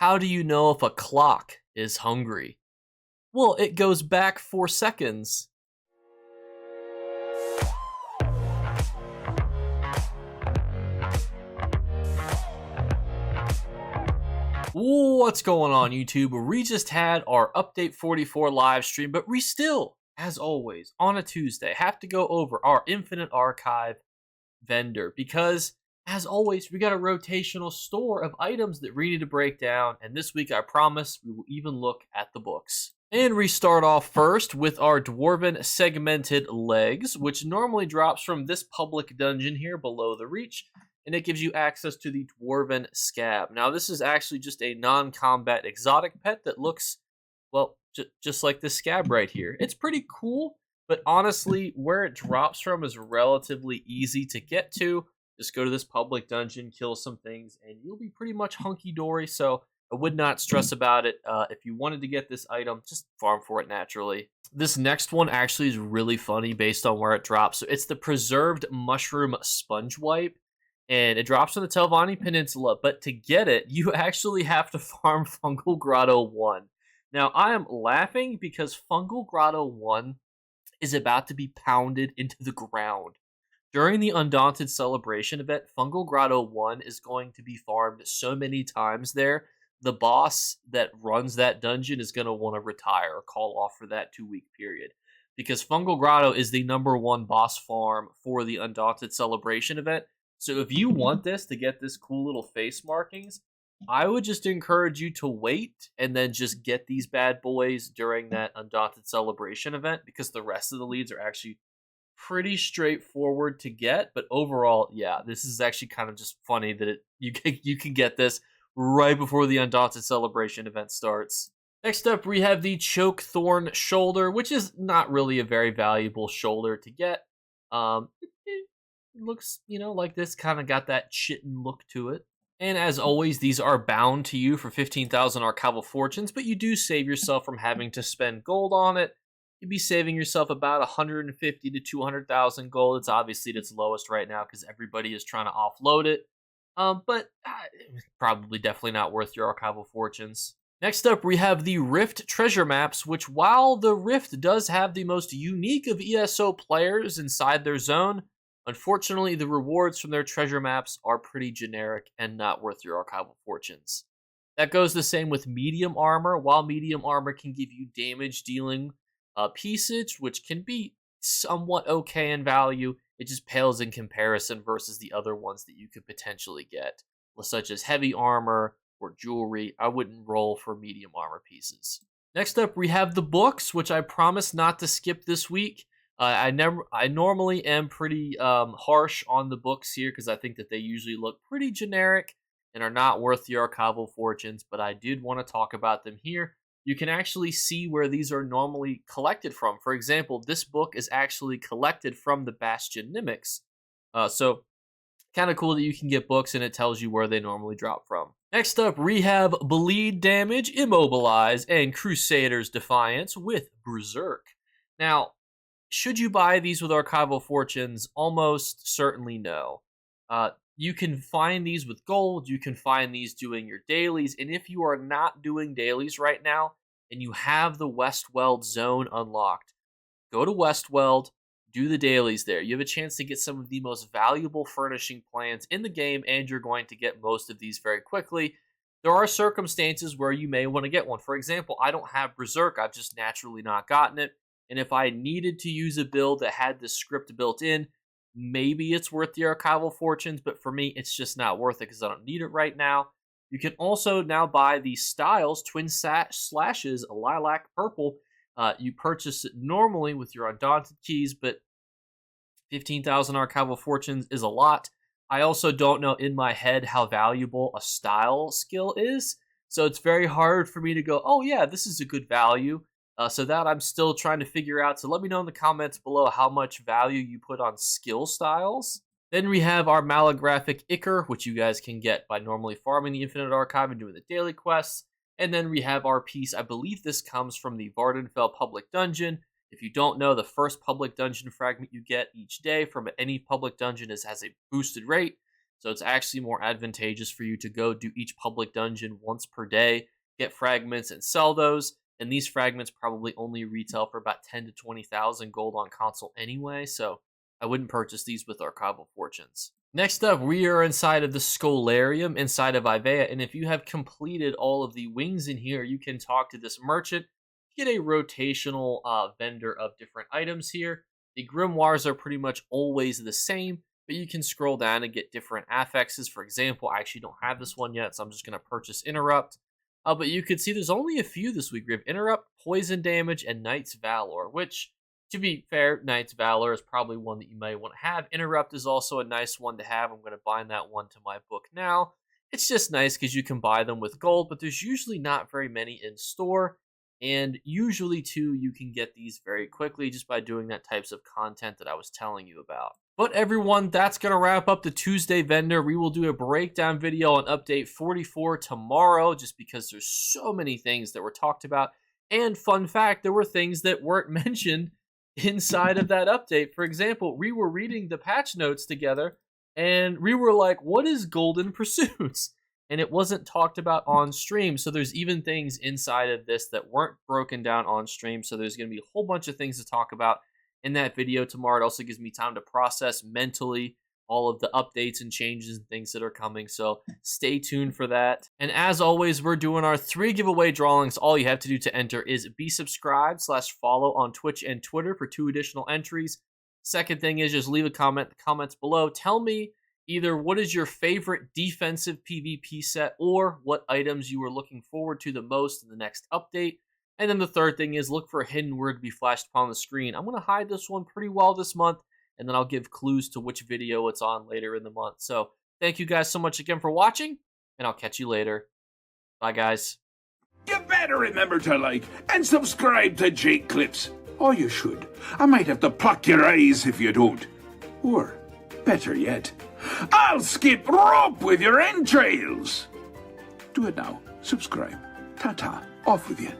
How do you know if a clock is hungry? Well, it goes back 4 seconds. What's going on, YouTube? We just had our Update 44 live stream, but we still, as always, on a Tuesday, have to go over our Infinite Archive vendor because, as always, we got a rotational store of items that we need to break down, and this week I promise we will even look at the books. And we start off first with our Dwarven Segmented Legs, which normally drops from this public dungeon here below the Reach, and it gives you access to the Dwarven Scab. Now, this is actually just a non-combat exotic pet that looks, well, just like this Scab right here. It's pretty cool, but honestly, where it drops from is relatively easy to get to. Just go to this public dungeon, kill some things, and you'll be pretty much hunky-dory, so I would not stress about it. If you wanted to get this item, just farm for it naturally. This next one actually is really funny based on where it drops. So it's the Preserved Mushroom Sponge Wipe, and it drops on the Telvanni Peninsula, but to get it, you actually have to farm Fungal Grotto 1. Now, I am laughing because Fungal Grotto 1 is about to be pounded into the ground. During the Undaunted Celebration event, Fungal Grotto 1 is going to be farmed so many times there, the boss that runs that dungeon is going to want to retire or call off for that 2-week period. Because Fungal Grotto is the #1 boss farm for the Undaunted Celebration event. So if you want this to get this cool little face markings, I would just encourage you to wait and then just get these bad boys during that Undaunted Celebration event, because the rest of the leads are actually pretty straightforward to get. But overall, yeah, this is actually kind of just funny that you can get this right before the Undaunted Celebration event starts. Next up, we have the Chokethorn Shoulder, which is not really a very valuable shoulder to get. It looks, like this, kind of got that chitin look to it. And as always, these are bound to you for 15,000 archival fortunes, but you do save yourself from having to spend gold on it. You'd be saving yourself about 150 to 200,000 gold. It's obviously at its lowest right now because everybody is trying to offload it. But probably definitely not worth your archival fortunes. Next up, we have the Rift treasure maps, which, while the Rift does have the most unique of ESO players inside their zone, unfortunately, the rewards from their treasure maps are pretty generic and not worth your archival fortunes. That goes the same with medium armor. While medium armor can give you damage dealing piecage, which can be somewhat okay in value, it just pales in comparison versus the other ones that you could potentially get, such as heavy armor or jewelry. I wouldn't roll for medium armor pieces. Next up, we have the books, which I promise not to skip this week. I normally am pretty harsh on the books here because I think that they usually look pretty generic and are not worth the archival fortunes, but I did want to talk about them here. You can actually see where these are normally collected from. For example, this book is actually collected from the Bastion Mimics. So kind of cool that you can get books and it tells you where they normally drop from. Next up, we have Bleed Damage, Immobilize, and Crusader's Defiance with Berserk. Now, should you buy these with archival fortunes? Almost certainly no. You can find these with gold, you can find these doing your dailies, and if you are not doing dailies right now, and you have the Westweld zone unlocked, go to Westweld, do the dailies there. You have a chance to get some of the most valuable furnishing plans in the game, and you're going to get most of these very quickly. There are circumstances where you may want to get one. For example, I don't have Berserk, I've just naturally not gotten it, and if I needed to use a build that had this script built in, maybe it's worth the archival fortunes, but for me, it's just not worth it because I don't need it right now. You can also now buy the styles, Twin Slashes, Lilac Purple. You purchase it normally with your Undaunted keys, but 15,000 archival fortunes is a lot. I also don't know in my head how valuable a style skill is, so it's very hard for me to go, oh yeah, this is a good value. So that I'm still trying to figure out. So let me know in the comments below how much value you put on skill styles. Then we have our Malographic Ichor, which you guys can get by normally farming the Infinite Archive and doing the daily quests. And then we have our piece, I believe this comes from the Vardenfell Public Dungeon. If you don't know, the first public dungeon fragment you get each day from any public dungeon has a boosted rate. So it's actually more advantageous for you to go do each public dungeon once per day, get fragments and sell those. And these fragments probably only retail for about 10 to 20,000 gold on console anyway, so I wouldn't purchase these with Archival Fortunes. Next up, we are inside of the Scarium inside of Ivea, and if you have completed all of the wings in here, you can talk to this merchant, get a rotational vendor of different items here. The grimoires are pretty much always the same, but you can scroll down and get different affixes. For example, I actually don't have this one yet, so I'm just going to purchase Interrupt. But you can see there's only a few this week. We have Interrupt, Poison Damage, and Knight's Valor, which, to be fair, Knight's Valor is probably one that you may want to have. Interrupt is also a nice one to have. I'm going to bind that one to my book now. It's just nice because you can buy them with gold, but there's usually not very many in store. And usually, too, you can get these very quickly just by doing that types of content that I was telling you about. But everyone, that's going to wrap up the Tuesday vendor. We will do a breakdown video on update 44 tomorrow, just because there's so many things that were talked about. And fun fact, there were things that weren't mentioned inside of that update. For example, we were reading the patch notes together, and we were like, what is Golden Pursuits? And it wasn't talked about on stream. So there's even things inside of this that weren't broken down on stream. So there's going to be a whole bunch of things to talk about in that video tomorrow. It also gives me time to process mentally all of the updates and changes and things that are coming. So stay tuned for that. And as always, we're doing our 3 giveaway drawings. All you have to do to enter is be subscribed/follow on Twitch and Twitter for 2 additional entries. Second thing is just leave a comment in the comments below. Tell me either what is your favorite defensive PvP set or what items you were looking forward to the most in the next update. And then the third thing is look for a hidden word to be flashed upon the screen. I'm going to hide this one pretty well this month, and then I'll give clues to which video it's on later in the month. So thank you guys so much again for watching, and I'll catch you later. Bye, guys. You better remember to like and subscribe to Jakeclips. Or you should. I might have to pluck your eyes if you don't. Or, better yet, I'll skip rope with your entrails. Do it now. Subscribe. Ta-ta. Off with you.